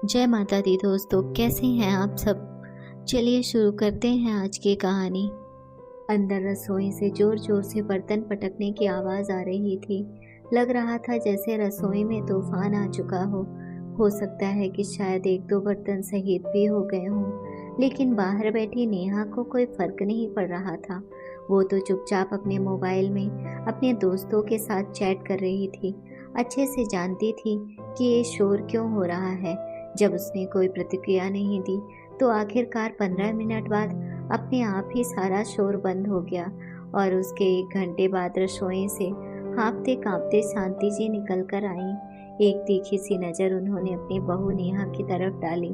जय माता दी दोस्तों, कैसे हैं आप सब। चलिए शुरू करते हैं आज की कहानी। अंदर रसोई से जोर जोर से बर्तन पटकने की आवाज़ आ रही थी। लग रहा था जैसे रसोई में तूफान आ चुका हो सकता है कि शायद एक दो बर्तन शहीद भी हो गए हों, लेकिन बाहर बैठी नेहा को कोई फर्क नहीं पड़ रहा था। वो तो चुपचाप अपने मोबाइल में अपने दोस्तों के साथ चैट कर रही थी। अच्छे से जानती थी कि ये शोर क्यों हो रहा है। जब उसने कोई प्रतिक्रिया नहीं दी तो आखिरकार 15 मिनट बाद अपने आप ही सारा शोर बंद हो गया और उसके 1 घंटे बाद रसोई से हाँफते कांपते शांति जी निकल कर आई। एक तीखी सी नज़र उन्होंने अपनी बहू नेहा की तरफ डाली,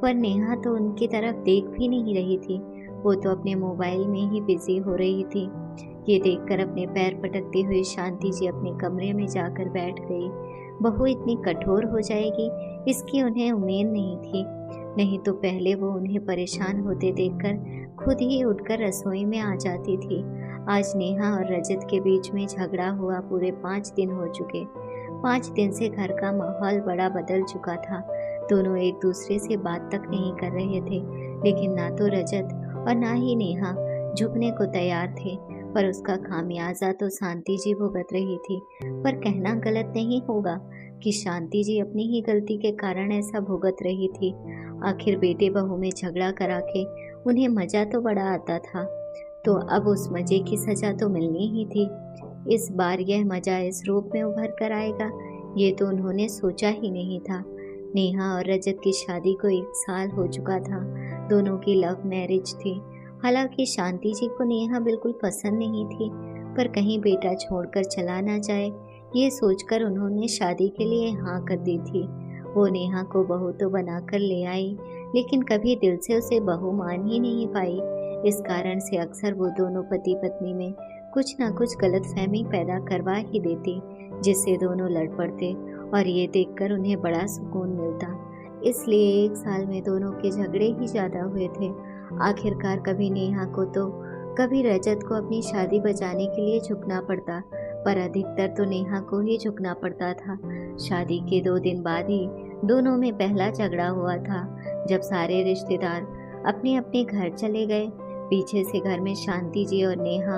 पर नेहा तो उनकी तरफ देख भी नहीं रही थी। वो तो अपने मोबाइल में ही बिजी हो रही थी। ये देखकर अपने पैर पटकती हुई शांति जी अपने कमरे में जाकर बैठ गई। बहू इतनी कठोर हो जाएगी, इसकी उन्हें उम्मीद नहीं थी। नहीं तो पहले वो उन्हें परेशान होते देखकर खुद ही उठकर रसोई में आ जाती थी। आज नेहा और रजत के बीच में झगड़ा हुआ पूरे 5 दिन हो चुके। 5 दिन से घर का माहौल बड़ा बदल चुका था। दोनों एक दूसरे से बात तक नहीं कर रहे थे, लेकिन ना तो रजत और ना ही नेहा झुकने को तैयार थे। पर उसका खामियाजा तो शांति जी भुगत रही थी। पर कहना गलत नहीं होगा कि शांति जी अपनी ही गलती के कारण ऐसा भुगत रही थी। आखिर बेटे बहू में झगड़ा करा के उन्हें मजा तो बड़ा आता था, तो अब उस मजे की सजा तो मिलनी ही थी। इस बार यह मजा इस रूप में उभर कर आएगा, ये तो उन्होंने सोचा ही नहीं था। नेहा और रजत की शादी को 1 साल हो चुका था। दोनों की लव मैरिज थी। हालांकि शांति जी को नेहा बिल्कुल पसंद नहीं थी, पर कहीं बेटा छोड़कर चला ना जाए, ये सोचकर उन्होंने शादी के लिए हाँ कर दी थी। वो नेहा को बहू तो बनाकर ले आई, लेकिन कभी दिल से उसे बहू मान ही नहीं पाई। इस कारण से अक्सर वो दोनों पति पत्नी में कुछ ना कुछ गलतफहमी पैदा करवा ही देती, जिससे दोनों लड़ पड़ते और ये देखकर उन्हें बड़ा सुकून मिलता। इसलिए 1 साल में दोनों के झगड़े ही ज्यादा हुए थे। आखिरकार कभी नेहा को तो कभी रजत को अपनी शादी बचाने के लिए झुकना पड़ता, पर अधिकतर तो नेहा को ही झुकना पड़ता था। शादी के 2 दिन बाद ही दोनों में पहला झगड़ा हुआ था, जब सारे रिश्तेदार अपने अपने घर चले गए। पीछे से घर में शांति जी और नेहा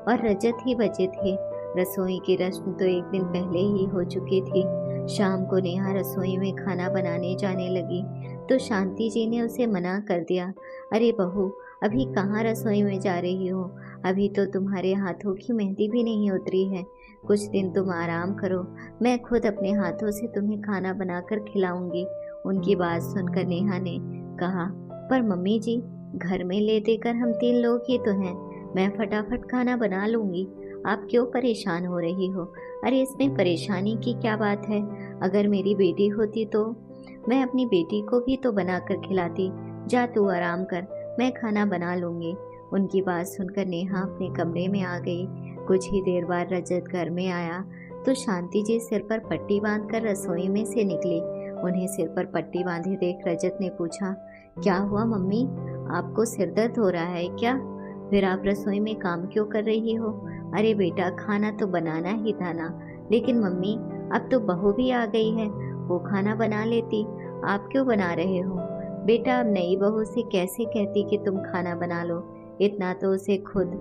और रजत ही बचे थे। रसोई की रस्म तो 1 दिन पहले ही हो चुकी थी। शाम को नेहा रसोई में खाना बनाने जाने लगी तो शांति जी ने उसे मना कर दिया। अरे बहू, अभी कहाँ रसोई में जा रही हो? अभी तो तुम्हारे हाथों की मेहंदी भी नहीं उतरी है। कुछ दिन तुम आराम करो, मैं खुद अपने हाथों से तुम्हें खाना बनाकर खिलाऊंगी। उनकी बात सुनकर नेहा ने कहा, पर मम्मी जी, घर में ले देकर हम 3 लोग ही तो हैं। मैं फटाफट खाना बना लूंगी, आप क्यों परेशान हो रही हो? अरे इसमें परेशानी की क्या बात है? अगर मेरी बेटी होती तो मैं अपनी बेटी को भी तो बनाकर खिलाती। जा तू आराम कर, मैं खाना बना लूंगी। उनकी बात सुनकर नेहा अपने कमरे में आ गई। कुछ ही देर बाद रजत घर में आया तो शांति जी सिर पर पट्टी बांधकर रसोई में से निकली। उन्हें सिर पर पट्टी बांधे देख रजत ने पूछा, क्या हुआ मम्मी, आपको सिर दर्द हो रहा है क्या? फिर आप रसोई में काम क्यों कर रही हो? अरे बेटा, खाना तो बनाना ही था ना। लेकिन मम्मी, अब तो बहू भी आ गई है, वो खाना बना लेती, आप क्यों बना रहे हो? बेटा, अब नई बहू से कैसे कहती कि तुम खाना बना लो, इतना तो उसे खुद।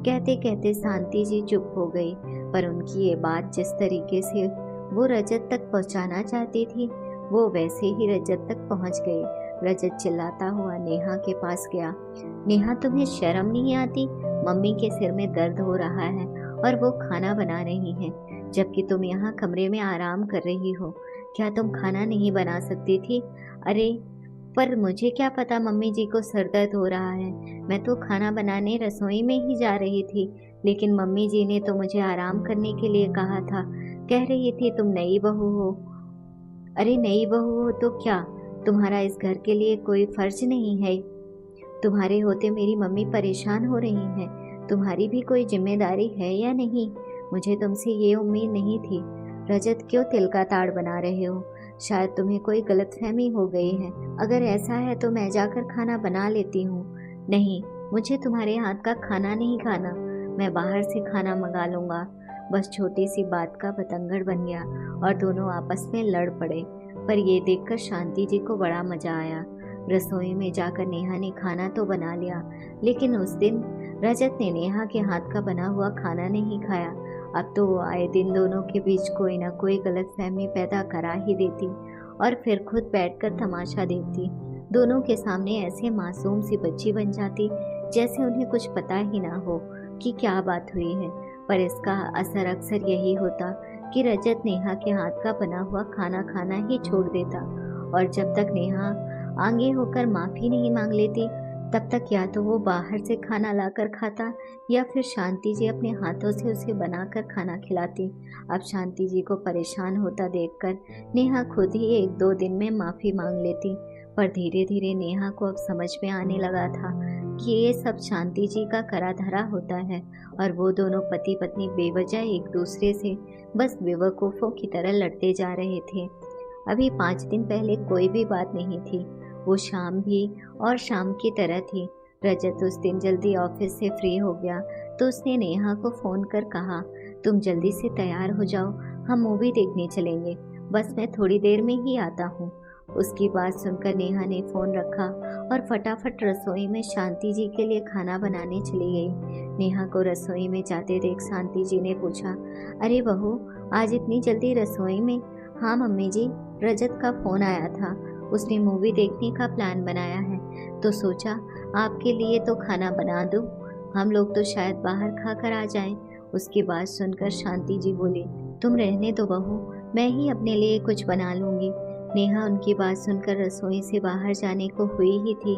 कहते कहते शांति जी चुप हो गई, पर उनकी ये बात जिस तरीके से वो रजत तक पहुंचाना चाहती थी, वो वैसे ही रजत तक पहुंच गई। रजत चिल्लाता हुआ नेहा के पास गया। नेहा, तुम्हें शर्म नहीं आती? मम्मी के सिर में दर्द हो रहा है और वो खाना बना रही हैं, जबकि तुम यहाँ कमरे में आराम कर रही हो। क्या तुम खाना नहीं बना सकती थी? अरे पर मुझे क्या पता मम्मी जी को सर दर्द हो रहा है। मैं तो खाना बनाने रसोई में ही जा रही थी, लेकिन मम्मी जी ने तो मुझे आराम करने के लिए कहा था। कह रही थी तुम नई बहू हो। अरे नई बहू हो तो क्या, तुम्हारा इस घर के लिए कोई फर्ज नहीं है? तुम्हारे होते मेरी मम्मी परेशान हो रही हैं। तुम्हारी भी कोई जिम्मेदारी है या नहीं? मुझे तुमसे ये उम्मीद नहीं थी। रजत, क्यों तिल का ताड़ बना रहे हो? शायद तुम्हें कोई गलतफहमी हो गई है। अगर ऐसा है तो मैं जाकर खाना बना लेती हूँ। नहीं, मुझे तुम्हारे हाथ का खाना नहीं खाना, मैं बाहर से खाना मंगा लूंगा। बस छोटी सी बात का बतंगड़ बन गया और दोनों आपस में लड़ पड़े। पर ये देखकर शांति जी को बड़ा मजा आया। रसोई में जाकर नेहा ने खाना तो बना लिया, लेकिन उस दिन रजत ने नेहा के हाथ का बना हुआ खाना नहीं खाया। अब तो वो आए दिन दोनों के बीच कोई ना कोई गलतफहमी पैदा करा ही देती और फिर खुद बैठकर तमाशा देखती। दोनों के सामने ऐसे मासूम सी बच्ची बन जाती जैसे उन्हें कुछ पता ही ना हो कि क्या बात हुई है। पर इसका असर अक्सर यही होता कि रजत नेहा के हाथ का बना हुआ खाना खाना ही छोड़ देता, और जब तक नेहा आगे होकर माफी नहीं मांग लेती तब तक या तो वो बाहर से खाना लाकर खाता या फिर शांति जी अपने हाथों से उसे बनाकर खाना खिलाती। अब शांति जी को परेशान होता देखकर नेहा खुद ही 1-2 दिन में माफी मांग लेती, पर धीरे धीरे नेहा को अब समझ में आने लगा था कि ये सब शांति जी का करा धरा होता है और वो दोनों पति पत्नी बेवजह एक दूसरे से बस बेवकूफ़ों की तरह लड़ते जा रहे थे। अभी 5 दिन पहले कोई भी बात नहीं थी, वो शाम भी और शाम की तरह थी। रजत उस दिन जल्दी ऑफिस से फ्री हो गया तो उसने नेहा को फ़ोन कर कहा, तुम जल्दी से तैयार हो जाओ, हम मूवी देखने चलेंगे, बस मैं थोड़ी देर में ही आता हूँ। उसकी बात सुनकर नेहा ने फ़ोन रखा और फटाफट रसोई में शांति जी के लिए खाना बनाने चली गई। नेहा को रसोई में जाते देख शांति जी ने पूछा, अरे बहू, आज इतनी जल्दी रसोई में? हाँ मम्मी जी, रजत का फ़ोन आया था, उसने मूवी देखने का प्लान बनाया है, तो सोचा आपके लिए तो खाना बना दूँ, हम लोग तो शायद बाहर खा कर आ जाएं। उसकी बात सुनकर शांति जी बोली, तुम रहने दो बहू, मैं ही अपने लिए कुछ बना लूँगी। नेहा उनकी बात सुनकर रसोई से बाहर जाने को हुई ही थी,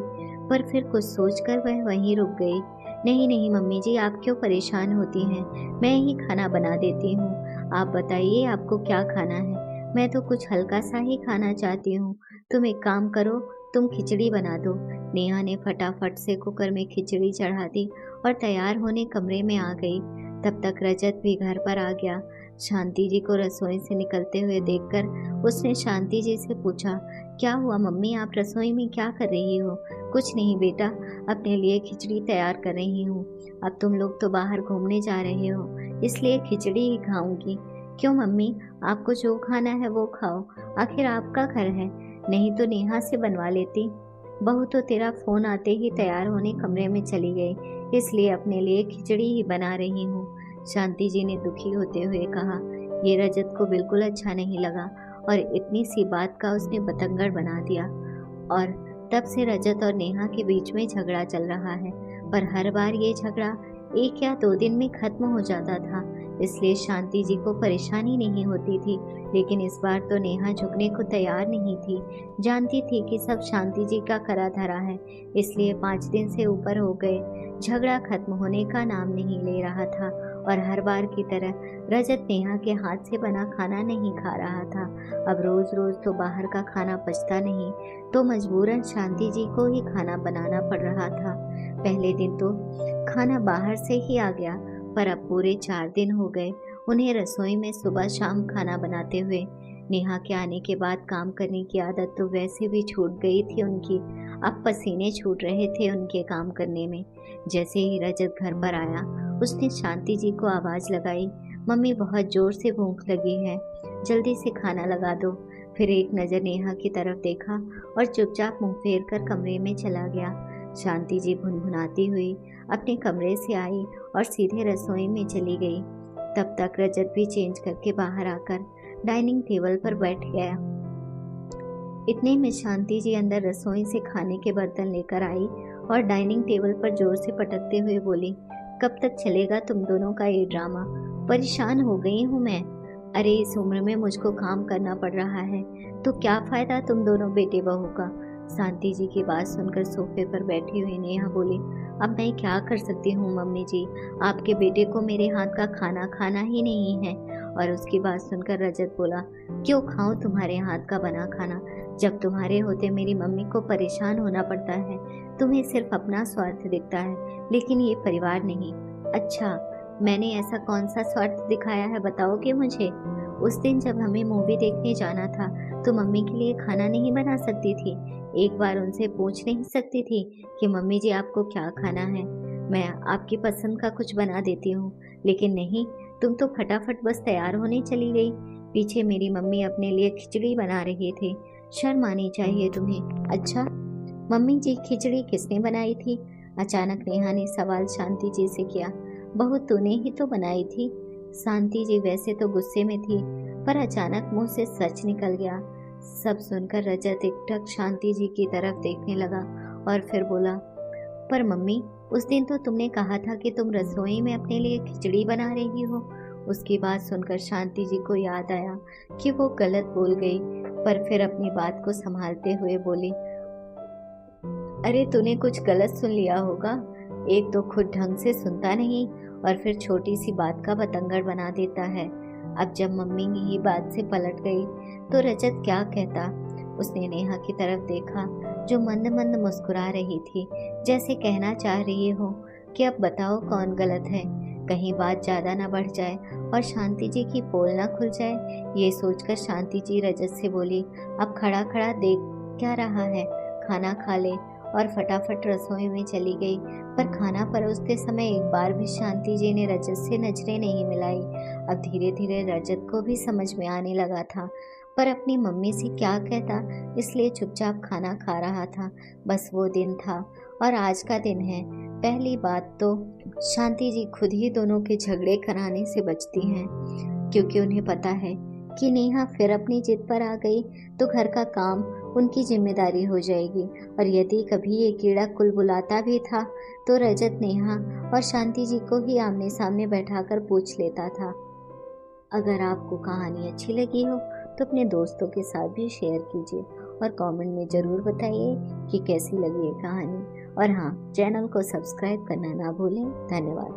पर फिर कुछ सोचकर वह वहीं रुक गई। नहीं नहीं मम्मी जी, आप क्यों परेशान होती हैं, मैं ही खाना बना देती हूँ। आप बताइए आपको क्या खाना है, मैं तो कुछ हल्का सा ही खाना चाहती हूँ। तुम एक काम करो, तुम खिचड़ी बना दो। नेहा ने फटाफट से कुकर में खिचड़ी चढ़ा दी और तैयार होने कमरे में आ गई। तब तक रजत भी घर पर आ गया। शांति जी को रसोई से निकलते हुए देखकर उसने शांति जी से पूछा, क्या हुआ मम्मी, आप रसोई में क्या कर रही हो? कुछ नहीं बेटा, अपने लिए खिचड़ी तैयार कर रही हूँ। अब तुम लोग तो बाहर घूमने जा रहे हो, इसलिए खिचड़ी ही खाऊंगी। क्यों मम्मी, आपको जो खाना है वो खाओ, आखिर आपका घर है, नहीं तो नेहा से बनवा लेती। बहू तो तेरा फोन आते ही तैयार होने कमरे में चली गई, इसलिए अपने लिए खिचड़ी ही बना रही हूँ। शांति जी ने दुखी होते हुए कहा। ये रजत को बिल्कुल अच्छा नहीं लगा और इतनी सी बात का उसने बतंगड़ बना दिया, और तब से रजत और नेहा के बीच में झगड़ा चल रहा है। पर हर बार ये झगड़ा 1 या 2 दिन में खत्म हो जाता था, इसलिए शांति जी को परेशानी नहीं होती थी। लेकिन इस बार तो नेहा झुकने को तैयार नहीं थी, जानती थी कि सब शांति जी का करा धरा है, इसलिए 5 दिन से ऊपर हो गए, झगड़ा खत्म होने का नाम नहीं ले रहा था। और हर बार की तरह रजत नेहा के हाथ से बना खाना नहीं खा रहा था। अब रोज रोज तो बाहर का खाना पचता नहीं, तो मजबूरन शांति जी को ही खाना बनाना पड़ रहा था। पहले दिन तो खाना बाहर से ही आ गया, पर अब पूरे 4 दिन हो गए उन्हें रसोई में सुबह शाम खाना बनाते हुए। नेहा के आने के बाद काम करने की आदत तो वैसे भी छूट गई थी उनकी, अब पसीने छूट रहे थे उनके काम करने में। जैसे ही रजत घर पर आया, उसने शांति जी को आवाज़ लगाई, मम्मी बहुत ज़ोर से भूख लगी है, जल्दी से खाना लगा दो। फिर एक नज़र नेहा की तरफ देखा और चुपचाप मुंह फेर कर कमरे में चला गया। शांति जी भुनभुनाती हुई अपने कमरे से आई और सीधे रसोई में चली गई। तब तक रजत भी चेंज करके बाहर आकर डाइनिंग टेबल पर बैठ गया। इतने में शांति जी अंदर रसोई से खाने के बर्तन लेकर आई और डाइनिंग टेबल पर जोर से पटकते हुए बोली, कब तक चलेगा तुम दोनों का ये ड्रामा? परेशान हो गई हूँ मैं। अरे इस उम्र में मुझको काम करना पड़ रहा है, तो क्या फ़ायदा तुम दोनों बेटे बहू का? शांति जी की बात सुनकर सोफे पर बैठी हुई नेहा बोली, अब मैं क्या कर सकती हूँ मम्मी जी, आपके बेटे को मेरे हाथ का खाना खाना ही नहीं है। और उसकी बात सुनकर रजत बोला, क्यों खाऊं तुम्हारे हाथ का बना खाना? जब तुम्हारे होते मेरी मम्मी को परेशान होना पड़ता है। तुम्हें सिर्फ अपना स्वार्थ दिखता है, लेकिन ये परिवार नहीं। अच्छा, मैंने ऐसा कौन सा स्वार्थ दिखाया है बताओगे मुझे? उस दिन जब हमें मूवी देखने जाना था तो मम्मी के लिए खाना नहीं बना सकती थी? एक बार उनसे पूछ नहीं सकती थी कि मम्मी जी आपको क्या खाना है, मैं आपकी पसंद का कुछ बना देती हूँ? लेकिन नहीं, तुम तो फटाफट बस तैयार होने चली गई। पीछे मेरी मम्मी अपने लिए खिचड़ी बना रही थी। शर्म आनी चाहिए तुम्हें। अच्छा, मम्मी जी खिचड़ी किसने बनाई थी? अचानक नेहा ने सवाल शांति जी से किया। बहू तूने ही तो बनाई थी। शांति जी वैसे तो गुस्से में थी, पर अचानक मुंह से सच निकल गया। सब सुनकर रजत एकटक शांति जी की तरफ देखने लगा और फिर बोला, पर मम्मी, उस दिन तो तुमने कहा था कि तुम रसोई में अपने लिए खिचड़ी बना रही हो। उसकी बात सुनकर शांति जी को याद आया कि वो गलत बोल गई, पर फिर अपनी बात को संभालते हुए बोली, अरे तूने कुछ गलत सुन लिया होगा। एक तो खुद ढंग से सुनता नहीं और फिर छोटी सी बात का बतंगड़ बना देता है। अब जब मम्मी ही बात से पलट गई तो रजत क्या कहता। उसने नेहा की तरफ देखा जो मंद मंद मुस्कुरा रही थी, जैसे कहना चाह रही हो कि अब बताओ कौन गलत है, कहीं बात ज्यादा ना बढ़ जाए और शांति जी की पोल ना खुल जाए। ये सोचकर शांति जी रजत से बोली, अब खड़ा खड़ा देख क्या रहा है, खाना खा ले, और फटाफट रसोई में चली गई। पर खाना परोसते समय एक बार भी शांति जी ने रजत से नजरें नहीं मिलाई। अब धीरे धीरे रजत को भी समझ में आने लगा था, पर अपनी मम्मी से क्या कहता, इसलिए चुपचाप खाना खा रहा था। बस वो दिन था और आज का दिन है। पहली बात तो शांति जी खुद ही दोनों के झगड़े कराने से बचती हैं, क्योंकि उन्हें पता है कि नेहा फिर अपनी जिद पर आ गई तो घर का काम उनकी जिम्मेदारी हो जाएगी। और यदि कभी ये कीड़ा कुल बुलाता भी था तो रजत नेहा और शांति जी को ही आमने सामने बैठाकर पूछ लेता था। अगर आपको कहानी अच्छी लगी हो तो अपने दोस्तों के साथ भी शेयर कीजिए और कमेंट में ज़रूर बताइए कि कैसी लगी ये कहानी। और हाँ, चैनल को सब्सक्राइब करना ना भूलें। धन्यवाद।